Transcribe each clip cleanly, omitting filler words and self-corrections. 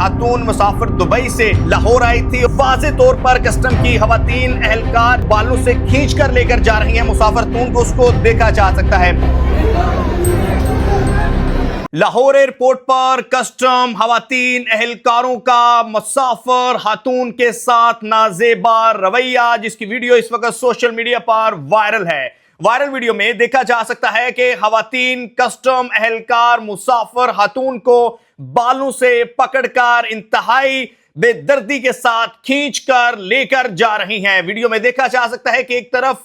खातून मुसाफिर Dubai से लाहौर आई थी। वाज़ेह तौर पर कस्टम की खवातीन एहलकार बालों से खींच कर लेकर जा रही हैं मुसाफिर खातून को, उसको देखा जा सकता है। लाहौर एयरपोर्ट पर कस्टम खवातीन एहलकारों का मुसाफिर खातून के साथ नाजेबा रवैया, जिसकी वीडियो इस वक्त सोशल मीडिया पर वायरल है। वायरल वीडियो में देखा जा सकता है कि खवातीन कस्टम एहलकार मुसाफिर खातून को बालों से पकड़कर इंतहाई बेदर्दी के साथ खींचकर लेकर जा रही हैं। वीडियो में देखा जा सकता है कि एक तरफ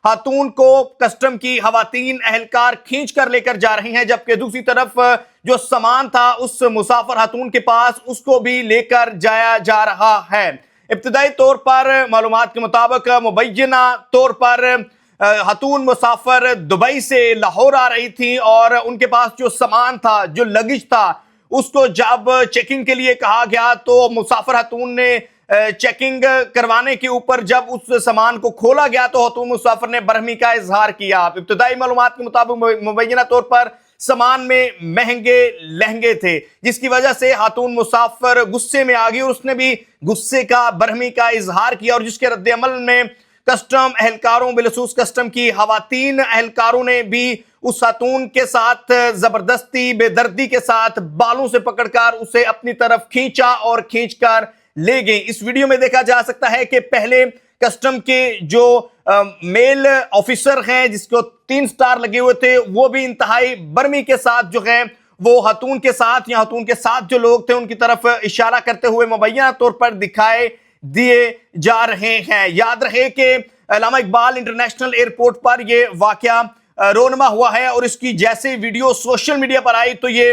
खातून को कस्टम की खवातीन एहलकार खींचकर लेकर जा रही हैं, जबकि दूसरी तरफ जो सामान था उस मुसाफिर खातून के पास उसको भी लेकर जाया जा रहा है। इब्तिदाई तौर पर मालूमात के मुताबिक मुबैना तौर पर खातून मुसाफिर दुबई से लाहौर आ रही थी और उनके पास जो सामान था, जो लगेज था, उसको जब चेकिंग के लिए कहा गया तो मुसाफिर खातून ने चेकिंग करवाने के ऊपर जब उस सामान को खोला गया तो खातून मुसाफिर ने बरहमी का इजहार किया। इब्तिदाई मालूमात के मुताबिक मुबैना तौर पर सामान में महंगे लहंगे थे, जिसकी वजह से खातून मुसाफिर गुस्से में आ गई और उसने भी गुस्से का बरहमी का इजहार किया, और जिसके रद्द अमल में कस्टम एहलकारों, बिलखसूस कस्टम की खवातीन एहलकारों ने भी उस खातून के साथ जबरदस्ती बेदर्दी के साथ बालों से पकड़कर उसे अपनी तरफ खींचा और खींचकर ले गई। इस वीडियो में देखा जा सकता है कि पहले कस्टम के जो मेल ऑफिसर हैं, जिसको 3 स्टार लगे हुए थे, वो भी इंतहाई बर्मी के साथ जो है वो खातून के साथ या खातून के साथ जो लोग थे उनकी तरफ इशारा करते हुए मुबैना तौर पर दिखाए दिए जा रहे हैं। याद रहे कि अल्लामा इकबाल इंटरनेशनल एयरपोर्ट पर यह वाकया रोनमा हुआ है और इसकी जैसे वीडियो सोशल मीडिया पर आई तो ये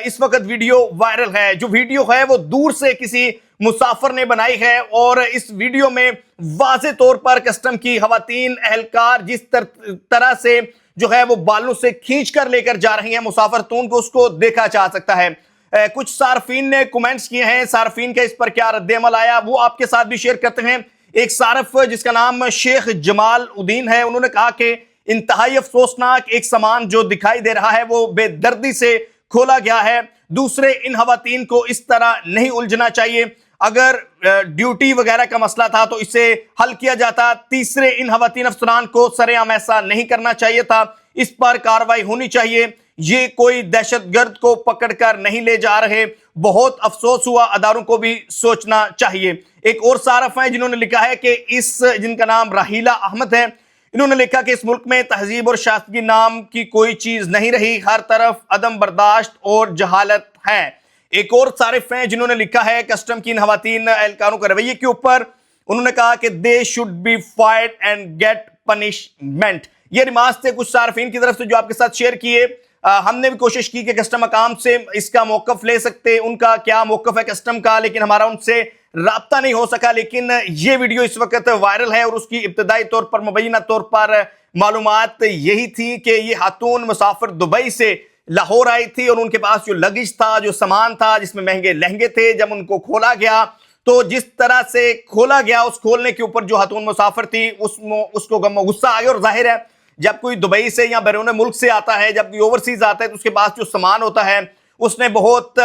इस वक्त वीडियो वायरल है। जो वीडियो है वो दूर से किसी मुसाफिर ने बनाई है और इस वीडियो में वाज़ेह तौर पर कस्टम की खवातीन एहलकार जिस तरह से जो है वो बालों से खींच कर लेकर जा रही हैं मुसाफिर खातून को, उसको देखा जा सकता है। कुछ सारफीन ने कमेंट्स किए हैं, सारफीन का इस पर क्या रद्द-ए-अमल आया वो आपके साथ भी शेयर करते हैं। एक सारफ जिसका नाम शेख जमाल उद्दीन है, उन्होंने कहा कि इंतहाई अफसोसनाक एक सामान जो दिखाई दे रहा है वो बेदर्दी से खोला गया है। दूसरे, इन खवातीन को इस तरह नहीं उलझना चाहिए। अगर ड्यूटी वगैरह का मसला था तो इसे हल किया जाता। तीसरे, इन खवातीन अफसरान को सरेआम ऐसा नहीं करना चाहिए था, इस पर कार्रवाई होनी चाहिए। ये कोई दहशतगर्द को पकड़कर नहीं ले जा रहे, बहुत अफसोस हुआ, अदारों को भी सोचना चाहिए। एक और सारफ है जिन्होंने लिखा है कि जिनका नाम राहीला अहमद है, इन्होंने लिखा कि इस मुल्क में तहजीब और शास्तगी नाम की कोई चीज नहीं रही, हर तरफ अदम बर्दाश्त और जहालत है। एक और सारिफ हैं जिन्होंने लिखा है कस्टम की खवातीन एहलकारों के रवैये के ऊपर, उन्होंने कहा कि they should be fight and get punishment. ये रिमार्क्स थे कुछ सारफीन की तरफ से जो आपके साथ शेयर किए। हमने भी कोशिश की कि कस्टम अकाम से इसका मौकफ ले सकते, उनका क्या मौकफ है कस्टम का, लेकिन हमारा उनसे राब्ता नहीं हो सका। लेकिन ये वीडियो इस वक्त वायरल है और उसकी इब्तिदाई तौर पर मुबैना तौर पर मालूमात यही थी कि ये खातून मुसाफिर दुबई से लाहौर आई थी और उनके पास जो लगेज था, जो सामान था, जिसमें महंगे लहंगे थे, जब उनको खोला गया तो जिस तरह से खोला गया उस खोलने के ऊपर जो खातून मुसाफिर थी उसको गम गुस्सा आ गया। और जाहिर है जब कोई दुबई से या बैरून मुल्क से आता है, जब कोई ओवरसीज आता है तो उसके पास जो सामान होता है उसने बहुत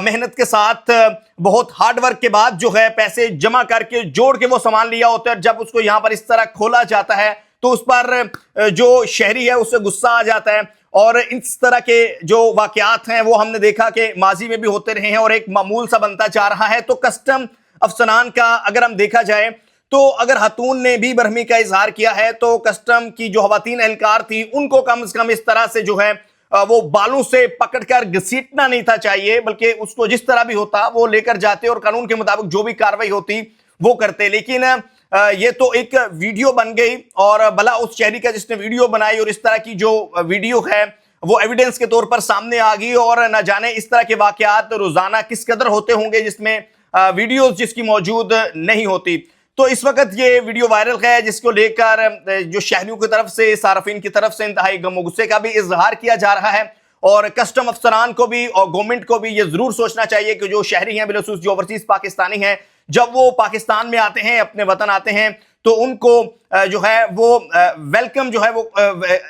मेहनत के साथ, बहुत हार्ड वर्क के बाद जो है पैसे जमा करके जोड़ के वो सामान लिया होता है। जब उसको यहाँ पर इस तरह खोला जाता है तो उस पर जो शहरी है उससे गुस्सा आ जाता है। और इस तरह के जो वाकयात हैं वो हमने देखा कि माजी में भी होते रहे हैं और एक मामूल सा बनता जा रहा है। तो कस्टम अफसरान का अगर हम देखा जाए तो अगर खातून ने भी बरहमी का इजहार किया है तो कस्टम की जो खवातीन एहलकार थी उनको कम से कम इस तरह से जो है वो बालों से पकड़कर घसीटना नहीं था चाहिए, बल्कि उसको जिस तरह भी होता वो लेकर जाते और कानून के मुताबिक जो भी कार्रवाई होती वो करते। लेकिन ये तो एक वीडियो बन गई और भला उस शहरी का जिसने वीडियो बनाई और इस तरह की जो वीडियो है वो एविडेंस के तौर पर सामने आ गई। और न जाने इस तरह के वाकयात रोजाना किस कदर होते होंगे जिसमें वीडियोस जिसकी मौजूद नहीं होती। तो इस वक्त ये वीडियो वायरल है जिसको लेकर जो शहरियों की तरफ से, सारफीन की तरफ से इंतहाई गम गुस्से का भी इजहार किया जा रहा है। और कस्टम अफसरान को भी और गवर्नमेंट को भी ये जरूर सोचना चाहिए कि जो शहरी हैं, बिलखसूस जो ओवरसीज पाकिस्तानी हैं, जब वो पाकिस्तान में आते हैं, अपने वतन आते हैं, तो उनको जो है वो वेलकम जो है वो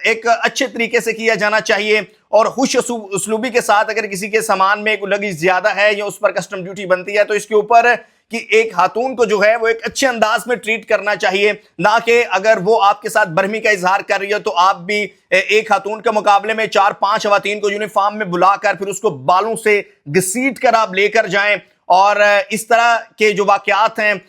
एक अच्छे तरीके से किया जाना चाहिए और खुश उसलूबी के साथ अगर किसी के सामान में लगीज ज्यादा है या उस पर कस्टम ड्यूटी बनती है तो इसके ऊपर कि एक खातून को जो है वो एक अच्छे अंदाज में ट्रीट करना चाहिए, ना कि अगर वो आपके साथ बरहमी का इजहार कर रही है तो आप भी एक खातून के मुकाबले में 4-5 खवातीन को यूनिफॉर्म में बुलाकर फिर उसको बालों से घसीट कर आप लेकर जाएं। और इस तरह के जो वाकयात हैं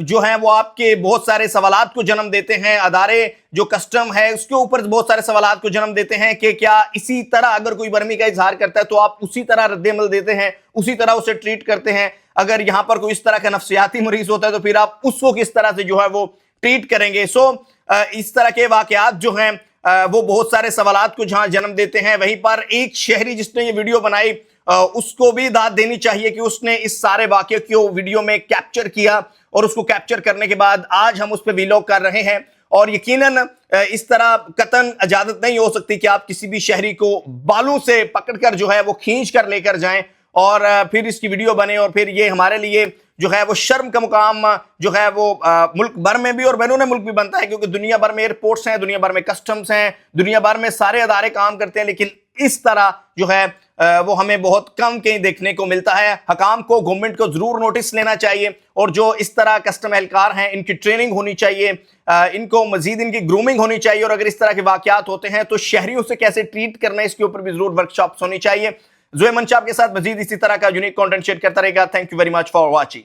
जो हैं वो आपके बहुत सारे सवालात को जन्म देते हैं। अदारे जो कस्टम है उसके ऊपर बहुत सारे सवालात को जन्म देते हैं कि क्या इसी तरह अगर कोई बरहमी का इजहार करता है तो आप उसी तरह रद्द-ए-अमल देते हैं, उसी तरह उसे ट्रीट करते हैं। अगर यहां पर कोई इस तरह का नफ्सियाती मरीज होता है तो फिर आप उसको किस तरह से जो है वो ट्रीट करेंगे। इस तरह के वाकयात जो हैं वो बहुत सारे सवालात को जहां जन्म देते हैं, वहीं पर एक शहरी जिसने ये वीडियो बनाई उसको भी दाद देनी चाहिए कि उसने इस सारे वाकये को वीडियो में कैप्चर किया और उसको कैप्चर करने के बाद आज हम उस पर वीलॉग कर रहे हैं। और यकीनन इस तरह कतन इजाजत नहीं हो सकती कि आप किसी भी शहरी को बालों से पकड़कर जो है वो खींच कर लेकर जाएं और फिर इसकी वीडियो बने और फिर ये हमारे लिए जो है वो शर्म का मुकाम जो है वो मुल्क भर में भी और बैरून मुल्क भी बनता है, क्योंकि दुनिया भर में एयरपोर्ट्स हैं, दुनिया भर में कस्टम्स हैं, दुनिया भर में सारे अदारे काम करते हैं, लेकिन इस तरह जो है वो हमें बहुत कम कहीं देखने को मिलता है। हकाम को, गवर्नमेंट को जरूर नोटिस लेना चाहिए और जो इस तरह कस्टम एहलकार हैं इनकी ट्रेनिंग होनी चाहिए, इनको मजीद इनकी ग्रूमिंग होनी चाहिए और अगर इस तरह के वाकयात होते हैं तो शहरियों से कैसे ट्रीट करना है इसके ऊपर भी जरूर वर्कशॉप्स होनी चाहिए। ज़ोया मंचाब के साथ मजीद इसी तरह का यूनिक कंटेंट शेयर करता रहेगा। Thank you very much for watching.